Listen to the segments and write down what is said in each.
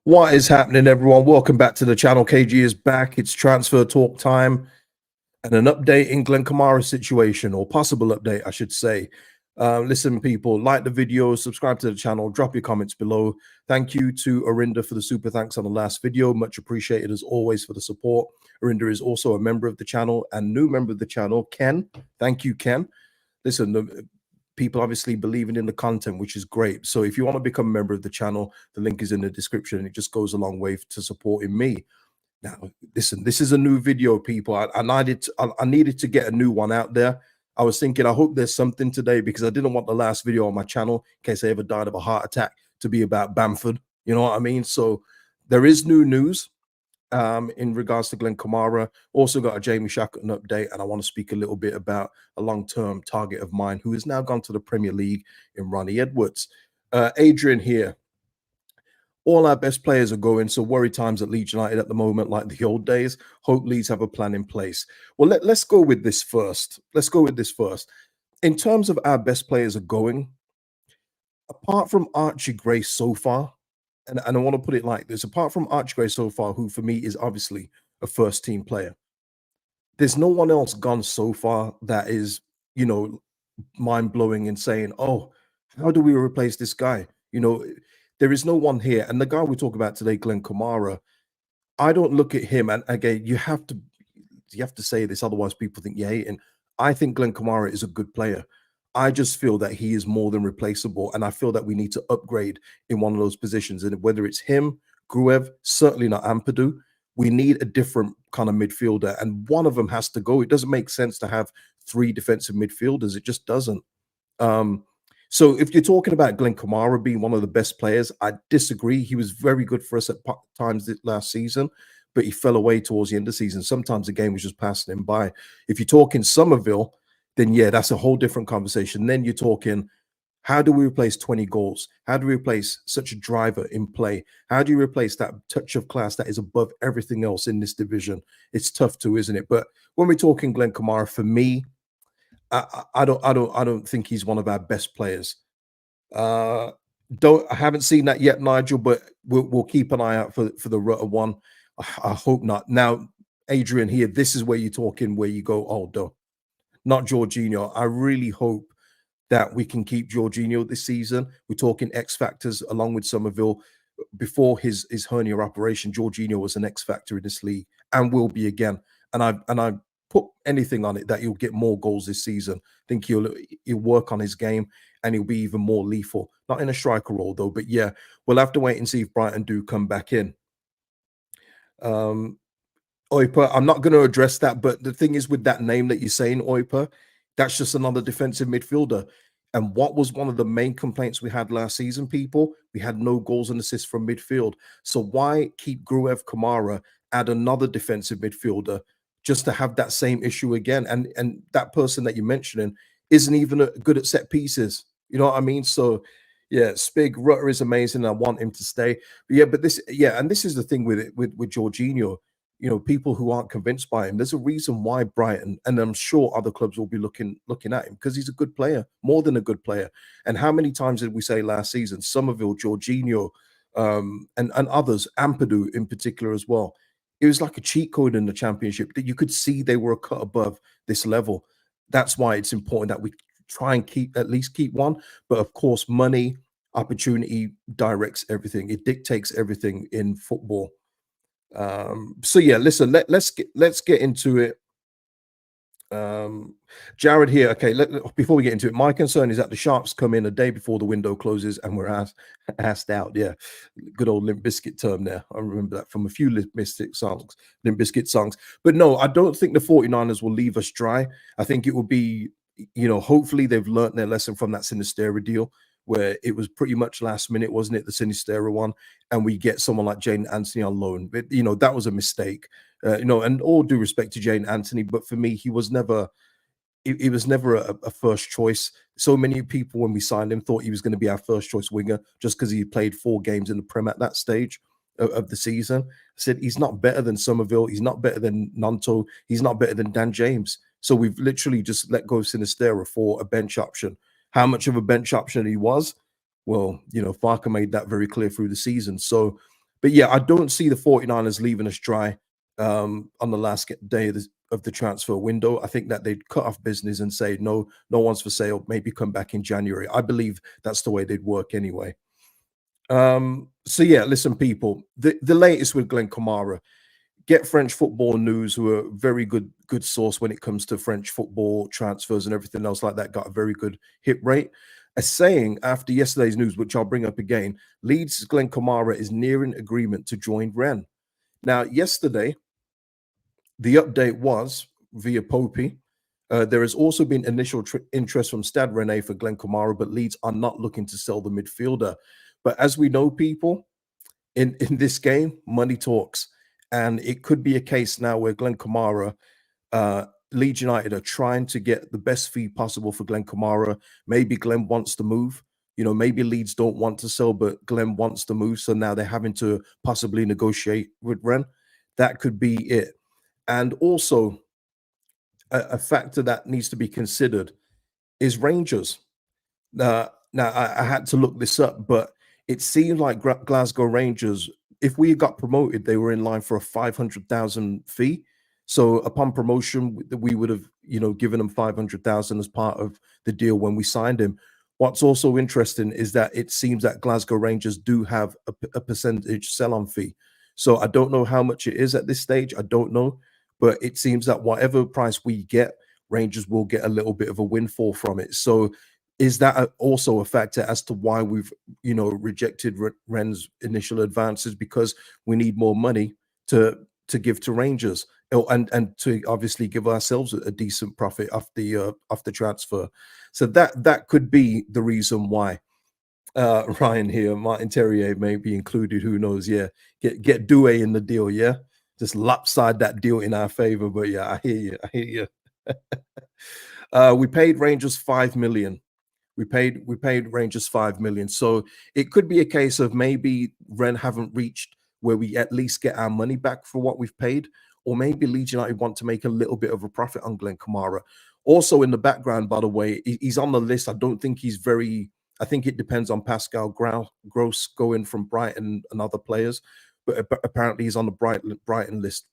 What is happening, everyone? Welcome back to the channel. KG is back. It's transfer talk time and an update in Glen Kamara's situation, or possible update, I should say. Listen, people, like the video, subscribe to the channel, drop your comments below. Thank you to Arinda for the super thanks on the last video. Much appreciated, as always, for the support. Arinda is also a member of the channel and new member of the channel, Ken. Thank you, Ken. Listen, people obviously believing in the content, which is great. So if you want to become a member of the channel, the link is in the description, and it just goes a long way to supporting me. Now, listen, this is a new video, people. I needed to get a new one out there. I was thinking, I hope there's something today, because I didn't want the last video on my channel, in case I ever died of a heart attack, to be about Bamford. You know what I mean? So there is new news in regards to Glen Kamara. Also got a Jamie Shackleton update, and I want to speak a little bit about a long-term target of mine who has now gone to the Premier League in Ronnie Edwards. Adrian here. All our best players are going, so worry times at Leeds United at the moment, like the old days. Hope Leeds have a plan in place. Well, let's go with this first. Let's go with this first. In terms of our best players are going, apart from Archie Gray so far, and I want to put it like this, apart from Archie Gray so far, who for me is obviously a first team player, there's no one else gone so far that is, mind blowing and saying, oh, how do we replace this guy? There is no one here. And the guy we talk about today, Glen Kamara, I don't look at him, and again, you have to say this, otherwise people think you're hating. I think Glen Kamara is a good player. I just feel that he is more than replaceable, and I feel that we need to upgrade in one of those positions. And whether it's him, Gruev, certainly not Ampadu, we need a different kind of midfielder, and one of them has to go. It doesn't make sense to have three defensive midfielders. It just doesn't. So if you're talking about Glen Kamara being one of the best players, I disagree. He was very good for us at times last season, but he fell away towards the end of the season. Sometimes the game was just passing him by. If you're talking Somerville, then yeah, that's a whole different conversation. Then you're talking, how do we replace 20 goals? How do we replace such a driver in play? How do you replace that touch of class that is above everything else in this division? It's tough to, isn't it? But when we're talking Glen Kamara, for me, I don't think he's one of our best players. I haven't seen that yet, Nigel, but we'll keep an eye out for the Rutter one. I hope not. Now, Adrian here, this is where you're talking, where you go, oh, no, not Jorginho. I really hope that we can keep Jorginho this season. We're talking X factors along with Somerville. Before his hernia operation, Jorginho was an X factor in this league and will be again. And I put anything on it that he'll get more goals this season. I think he'll work on his game, and he'll be even more lethal. Not in a striker role though, but yeah, we'll have to wait and see if Brighton do come back in. Oipa, I'm not going to address that, but the thing is, with that name that you're saying, Oipa, that's just another defensive midfielder. And what was one of the main complaints we had last season, people? We had no goals and assists from midfield. So why keep Gruev, Kamara, add another defensive midfielder just to have that same issue again? And that person that you're mentioning isn't even good at set pieces. You know what I mean? So yeah, Spig, Rutter is amazing. I want him to stay. But yeah, and this is the thing with it, with Jorginho. People who aren't convinced by him, there's a reason why Brighton, and I'm sure other clubs will be looking at him, because he's a good player, more than a good player. And how many times did we say last season, Somerville, Jorginho, and others, Ampadu in particular as well? It was like a cheat code in the Championship that you could see they were a cut above this level. That's why it's important that we try and at least keep one. But of course, money, opportunity directs everything. It dictates everything in football. So yeah, listen, let's get into it. Jared here. Okay, before we get into it, my concern is that the Sharks come in a day before the window closes and we're asked out. Yeah, good old Limp Bizkit term there. I remember that from a few Limp Bizkit songs. But no, I don't think the 49ers will leave us dry. I think it will be, hopefully they've learned their lesson from that Sinistera deal, where it was pretty much last minute, wasn't it? The Sinistera one, and we get someone like Jane Anthony on loan. But, that was a mistake. And all due respect to Jane Anthony, but for me, he was never a first choice. So many people, when we signed him, thought he was going to be our first choice winger just because he played 4 games in the Prem at that stage of the season. I said, he's not better than Somerville. He's not better than Nanto. He's not better than Dan James. So we've literally just let go of Sinistera for a bench option. How much of a bench option he was? Well, Farker made that very clear through the season. So But yeah, I don't see the 49ers leaving us dry on the last day of the transfer window. I think that they'd cut off business and say, no, no one's for sale. Maybe come back in January. I believe that's the way they'd work anyway. So yeah, listen, people, the latest with Glen Kamara. Get French Football News, who are a very good source when it comes to French football transfers and everything else like that, got a very good hit rate. A saying after yesterday's news, which I'll bring up again, Leeds' Glen Kamara is nearing agreement to join Rennes. Now, yesterday, the update was via Popey. There has also been initial interest from Stade Rennais for Glen Kamara, but Leeds are not looking to sell the midfielder. But as we know, people, in this game, money talks. And it could be a case now where Glen Kamara, Leeds United are trying to get the best fee possible for Glen Kamara. Maybe Glen wants to move. You know, maybe Leeds don't want to sell, but Glen wants to move. So now they're having to possibly negotiate with Rennes. That could be it. And also, a factor that needs to be considered is Rangers. Now I had to look this up, but it seemed like Glasgow Rangers, if we got promoted, they were in line for a 500,000 fee. So upon promotion, we would have, you know, given them 500,000 as part of the deal when we signed him. What's also interesting is that it seems that Glasgow Rangers do have a percentage sell-on fee. So I don't know how much it is at this stage. I don't know, but it seems that whatever price we get, Rangers will get a little bit of a windfall from it. So is that also a factor as to why we've, you know, rejected Rennes' initial advances, because we need more money to give to Rangers, and to obviously give ourselves a decent profit off the transfer. So that could be the reason why. Ryan here, Martin Terrier may be included. Who knows? Yeah, get Doué in the deal. Yeah, just lopside that deal in our favor. But yeah, I hear you. I hear you. We paid Rangers 5 million. We paid Rangers 5 million. So it could be a case of maybe Rennes haven't reached where we at least get our money back for what we've paid, or maybe Leeds United want to make a little bit of a profit on Glen Kamara. Also in the background, by the way, he's on the list. I don't think he's very. I think it depends on Pascal Gross going from Brighton and other players, but apparently he's on the Brighton list,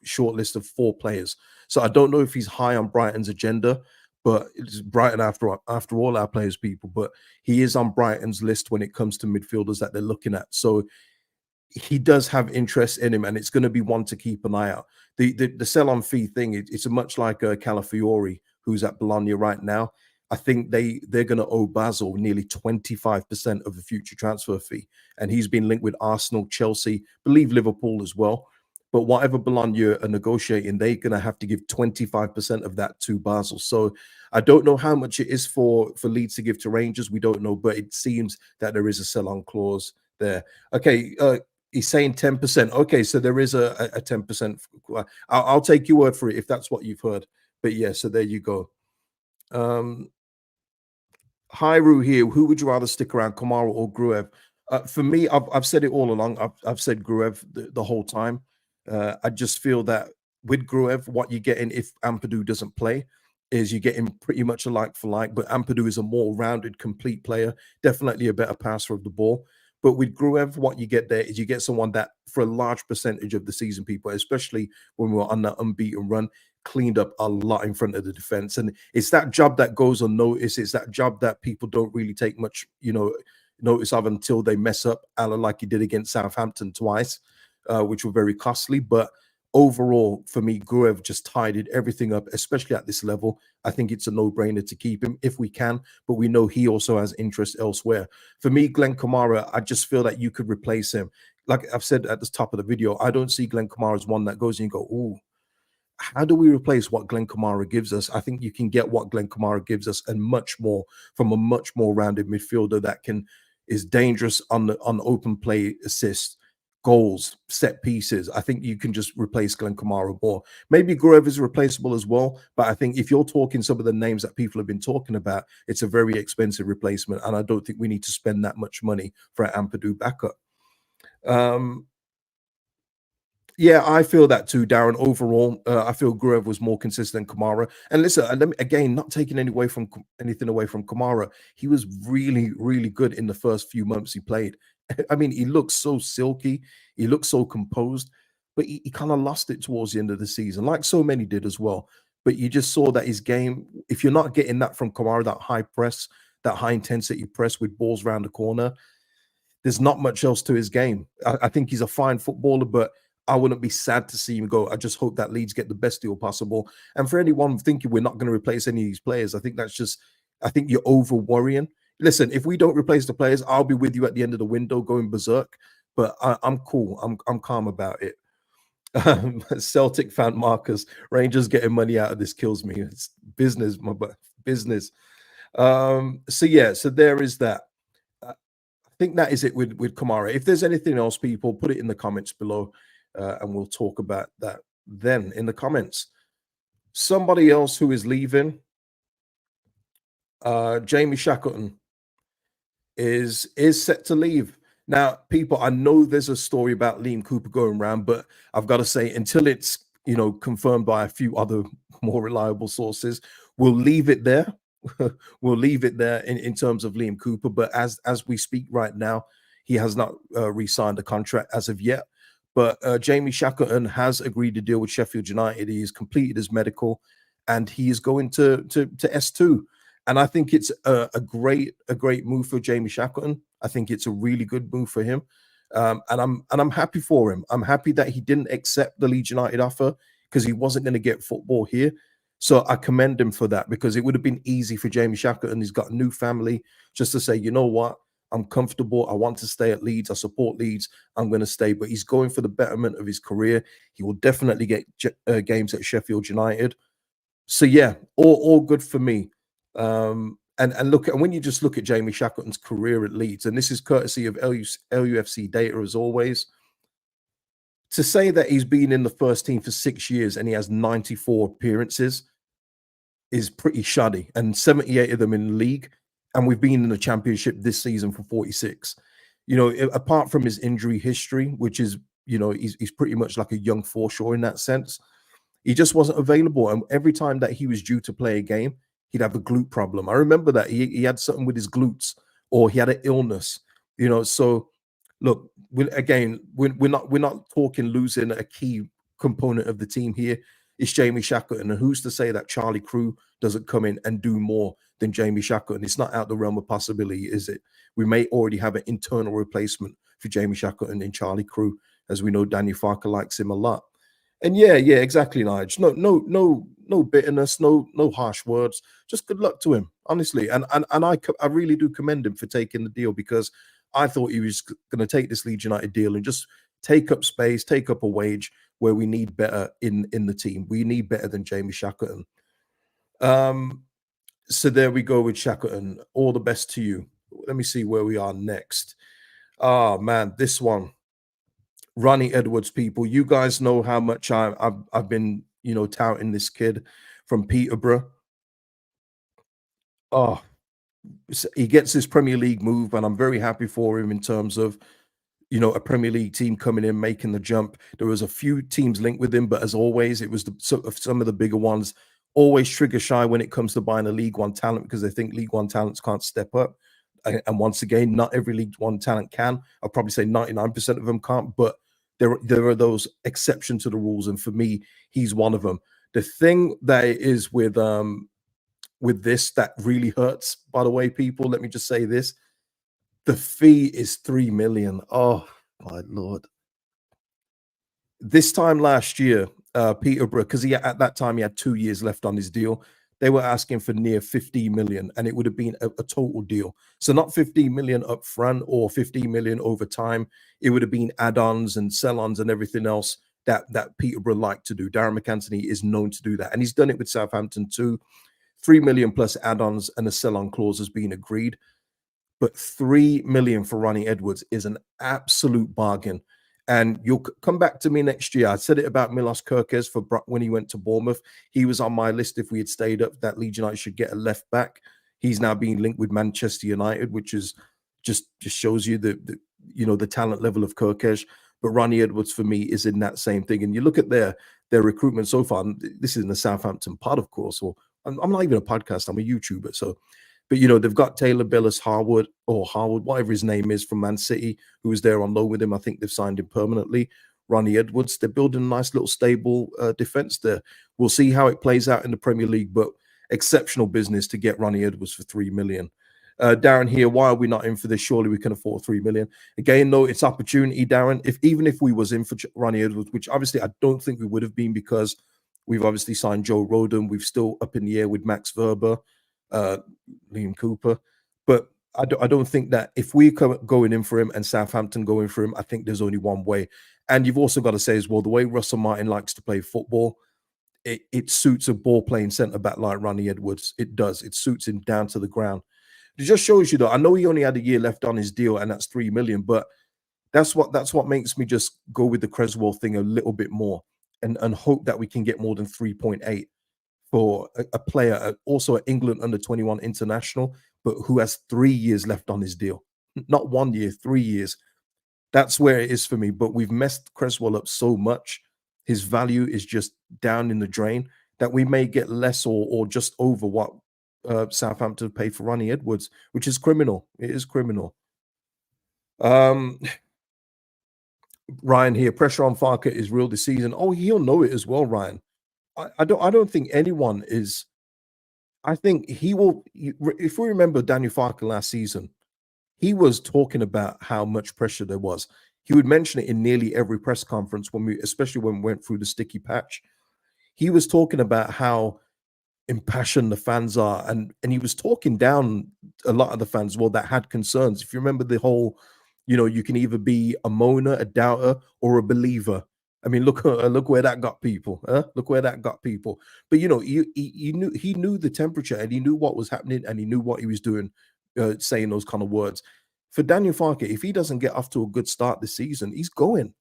short list of 4 players. So I don't know if he's high on Brighton's agenda. But it's Brighton after all our players, people. But he is on Brighton's list when it comes to midfielders that they're looking at. So he does have interest in him, and it's going to be one to keep an eye out. The sell-on fee thing, it's much like Calafiori, who's at Bologna right now. I think they're going to owe Basel nearly 25% of the future transfer fee, and he's been linked with Arsenal, Chelsea, believe Liverpool as well. But whatever Bologna are negotiating, they're going to have to give 25% of that to Basel. So I don't know how much it is for Leeds to give to Rangers. We don't know, but it seems that there is a sell-on clause there. Okay, he's saying 10%. Okay, so there is a 10%. I'll take your word for it if that's what you've heard. But yeah, so there you go. Hyru here. Who would you rather stick around, Kamara or Gruev? For me, I've said it all along. I've said Gruev the whole time. I just feel that with Gruev, what you're getting if Ampadu doesn't play is you're getting pretty much a like for like, but Ampadu is a more rounded, complete player, definitely a better passer of the ball. But with Gruev, what you get there is you get someone that, for a large percentage of the season, people, especially when we were on that unbeaten run, cleaned up a lot in front of the defense. And it's that job that goes unnoticed. It's that job that people don't really take much, notice of until they mess up, Alan, like he did against Southampton twice. Which were very costly. But overall, for me, Gruev just tidied everything up, especially at this level. I think it's a no-brainer to keep him if we can, but we know he also has interest elsewhere. For me, Glen Kamara, I just feel that you could replace him. Like I've said at the top of the video, I don't see Glen Kamara as one that goes and you go, ooh, how do we replace what Glen Kamara gives us? I think you can get what Glen Kamara gives us and much more from a much more rounded midfielder that is dangerous on open play assists, goals, set pieces. I think you can just replace Glen Kamara more. Maybe Gruev is replaceable as well, but I think if you're talking some of the names that people have been talking about, it's a very expensive replacement, and I don't think we need to spend that much money for an Ampadu backup. Yeah, I feel that too, Darren. Overall, I feel Gruev was more consistent than Kamara. And listen, again, not taking anything away from Kamara, he was really, really good in the first few months he played. I mean, he looks so silky, he looks so composed, but he kind of lost it towards the end of the season, like so many did as well. But you just saw that his game, if you're not getting that from Kamara, that high press, that high intensity press with balls around the corner, there's not much else to his game. I think he's a fine footballer, but I wouldn't be sad to see him go. I just hope that Leeds get the best deal possible. And for anyone thinking we're not going to replace any of these players, I think that's just, I think you're over worrying. Listen, if we don't replace the players, I'll be with you at the end of the window going berserk. But I'm cool. I'm calm about it. Celtic fan Marcus, Rangers getting money out of this kills me. It's business, business. So yeah, so there is that. I think that is it with Kamara. If there's anything else, people, put it in the comments below, and we'll talk about that then in the comments. Somebody else who is leaving, Jamie Shackleton, is set to leave. Now, people, I know there's a story about Liam Cooper going around, but I've got to say, until it's confirmed by a few other more reliable sources, we'll leave it there. We'll leave it there in terms of Liam Cooper. But as we speak right now, he has not re-signed a contract as of yet. But Jamie Shackleton has agreed to deal with Sheffield United. He has completed his medical, and he is going to S2. And I think it's a great move for Jamie Shackleton. I think it's a really good move for him, and I'm happy for him. I'm happy that he didn't accept the Leeds United offer because he wasn't going to get football here. So I commend him for that, because it would have been easy for Jamie Shackleton. He's got a new family, just to say, you know what, I'm comfortable. I want to stay at Leeds. I support Leeds. I'm going to stay. But he's going for the betterment of his career. He will definitely get games at Sheffield United. So yeah, all good for me. And look at, when you just look at Jamie Shackleton's career at Leeds, and this is courtesy of LUFC data as always, to say that he's been in the first team for 6 years and he has 94 appearances is pretty shoddy, and 78 of them in the league. And we've been in the championship this season for 46. Apart from his injury history, which is, he's pretty much like a young Forshaw in that sense, he just wasn't available. And every time that he was due to play a game, he'd have a glute problem. I remember that he had something with his glutes, or he had an illness, So look, we're not talking losing a key component of the team here. It's Jamie Shackleton, and who's to say that Charlie Crew doesn't come in and do more than Jamie Shackleton? It's not out the realm of possibility, is it? We may already have an internal replacement for Jamie Shackleton in Charlie Crew, as we know Daniel Farker likes him a lot. And yeah, exactly, Nige. No bitterness, no harsh words. Just good luck to him, honestly. And I really do commend him for taking the deal, because I thought he was going to take this Leeds United deal and just take up space, take up a wage where we need better in the team. We need better than Jamie Shackleton. So there we go with Shackleton. All the best to you. Let me see where we are next. Oh man, this one. Ronnie Edwards, people, you guys know how much I've been, touting this kid from Peterborough. Oh, he gets his Premier League move, and I'm very happy for him in terms of, a Premier League team coming in, making the jump. There was a few teams linked with him, but as always, it was some of the bigger ones always trigger shy when it comes to buying a League One talent, because they think League One talents can't step up. And once again, not every League One talent can. I'll probably say 99% of them can't, but there are those exceptions to the rules, and for me, he's one of them. The thing that is with this that really hurts, by the way, people, let me just say this: the fee is 3 million. Oh my lord! This time last year, Peterborough, because at that time he had 2 years left on his deal, they were asking for near 15 million, and it would have been a total deal. So not 15 million up front or 15 million over time. It would have been add-ons and sell-ons and everything else that Peterborough like to do. Darren McAntony is known to do that, and he's done it with Southampton too. 3 million plus add-ons and a sell-on clause has been agreed. But 3 million for Ronnie Edwards is an absolute bargain. And you'll come back to me next year. I said it about Milos Kerkez when he went to Bournemouth. He was on my list if we had stayed up, that Leeds United should get a left back. He's now being linked with Manchester United, which is just shows you the talent level of Kerkez. But Ronnie Edwards for me is in that same thing. And you look at their recruitment so far. And this is in the Southampton pod, of course. Or I'm not even a podcast. I'm a YouTuber. So But you know, they've got Taylor Billis Harwood or Harwood, whatever his name is, from Man City, who was there on loan with him. I think they've signed him permanently. Ronnie Edwards. They're building a nice little stable defense there. We'll see how it plays out in the Premier League, but exceptional business to get Ronnie Edwards for 3 million. Darren here, why are we not in for this? Surely we can afford 3 million. Again, though, it's opportunity, Darren. Even if we was in for Ronnie Edwards, which obviously I don't think we would have been, because we've obviously signed Joe Rodon. We've still up in the air with Max Verber, Liam Cooper. But I don't think that if we going in for him and Southampton going for him, I think there's only one way. And you've also got to say as well, the way Russell Martin likes to play football, it suits a ball-playing centre-back like Ronnie Edwards. It does. It suits him down to the ground. It just shows you, though. I know he only had a year left on his deal, and that's 3 million, but that's what makes me just go with the Creswell thing a little bit more and hope that we can get more than 3.8 for a player, also an England under-21 international, but who has 3 years left on his deal. Not 1 year, 3 years. That's where it is for me. But we've messed Creswell up so much. His value is just down in the drain that we may get less or just over what Southampton paid for Ronnie Edwards, which is criminal. It is criminal. Ryan here, pressure on Farke is real this season. Oh, he'll know it as well, Ryan. I don't think anyone is. I think he will. If we remember Daniel Farke last season, he was talking about how much pressure there was. He would mention it in nearly every press conference especially when we went through the sticky patch. He was talking about how impassioned the fans are, and he was talking down a lot of the fans, well, that had concerns. If you remember the whole, you can either be a moaner, a doubter, or a believer. I mean, look where that got people. Look where that got people. But he knew the temperature, and he knew what was happening, and he knew what he was doing, saying those kind of words. For Daniel Farke, if he doesn't get off to a good start this season, he's going.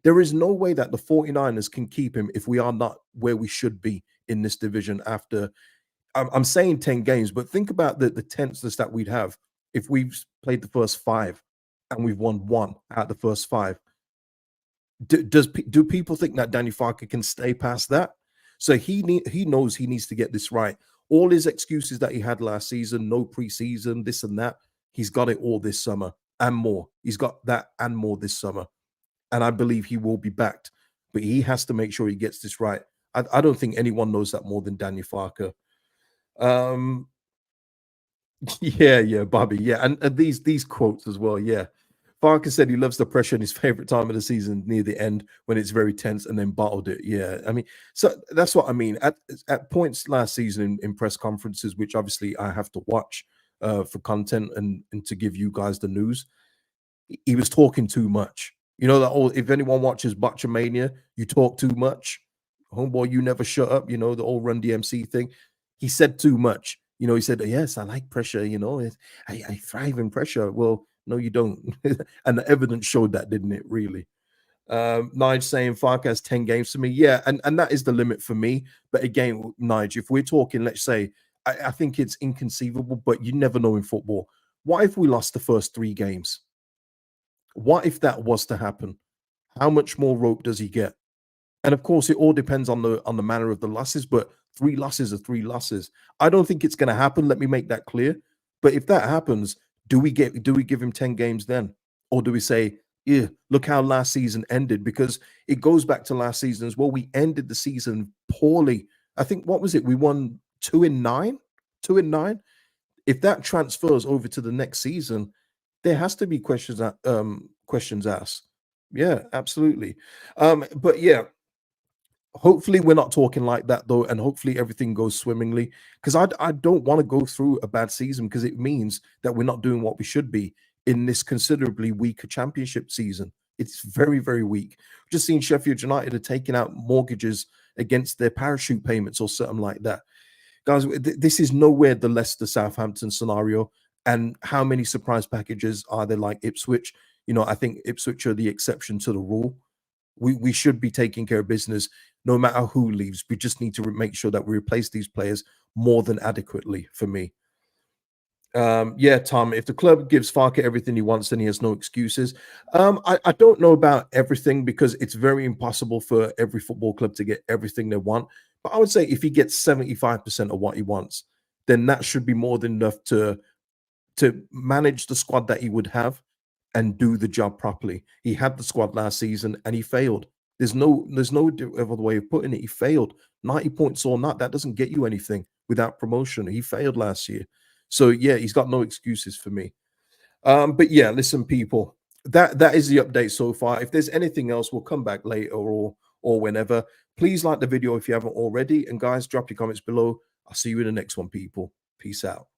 There is no way that the 49ers can keep him if we are not where we should be in this division after, I'm saying 10 games, but think about the tenseness that we'd have if we've played the first 5 and we've won 1 out of the first 5. Do people think that Danny Farke can stay past that? So he knows he needs to get this right. All his excuses that he had last season, no preseason, this and that, he's got it all this summer and more. He's got that and more this summer. And I believe he will be backed, but he has to make sure he gets this right. I don't think anyone knows that more than Daniel Farke. Yeah, Bobby. Yeah, and these quotes as well. Yeah, Farke said he loves the pressure in his favorite time of the season near the end when it's very tense, and then bottled it. Yeah, I mean, so that's what I mean. At points last season in press conferences, which obviously I have to watch for content and to give you guys the news, he was talking too much. If anyone watches Botchamania, you talk too much. Homeboy, you never shut up. The old Run DMC thing. He said too much. He said, yes, I like pressure. I thrive in pressure. Well, no, you don't. And the evidence showed that, didn't it, really? Nige saying Farke has 10 games for me. Yeah, and that is the limit for me. But again, Nige, if we're talking, let's say, I think it's inconceivable, but you never know in football. What if we lost the first 3 games? What if that was to happen? How much more rope does he get? And of course, it all depends on the manner of the losses, but 3 losses are 3 losses. I don't think it's going to happen. Let me make that clear. But if that happens, do we give him 10 games then? Or do we say, yeah, look how last season ended? Because it goes back to last season as well. We ended the season poorly. I think, what was it? We won 2 in 9? 2 in 9? If that transfers over to the next season, there has to be questions asked. Yeah, absolutely. But yeah, hopefully we're not talking like that though, and hopefully everything goes swimmingly, because I don't want to go through a bad season, because it means that we're not doing what we should be in this considerably weaker championship season. It's very, very weak. Just seen Sheffield United are taking out mortgages against their parachute payments or something like that. Guys, this is nowhere the Leicester Southampton scenario. And how many surprise packages are there like Ipswich? I think Ipswich are the exception to the rule. We should be taking care of business no matter who leaves. We just need to make sure that we replace these players more than adequately, for me. Yeah, Tom, if the club gives Farke everything he wants, then he has no excuses. I don't know about everything, because it's very impossible for every football club to get everything they want. But I would say if he gets 75% of what he wants, then that should be more than enough to manage the squad that he would have and do the job properly. He had the squad last season and he failed. There's no other way of putting it. He failed. 90 points or not, that doesn't get you anything without promotion. He failed last year. So yeah, he's got no excuses for me. But yeah, listen, people, that is the update so far. If there's anything else, we'll come back later or whenever. Please like the video if you haven't already. And guys, drop your comments below. I'll see you in the next one, people. Peace out.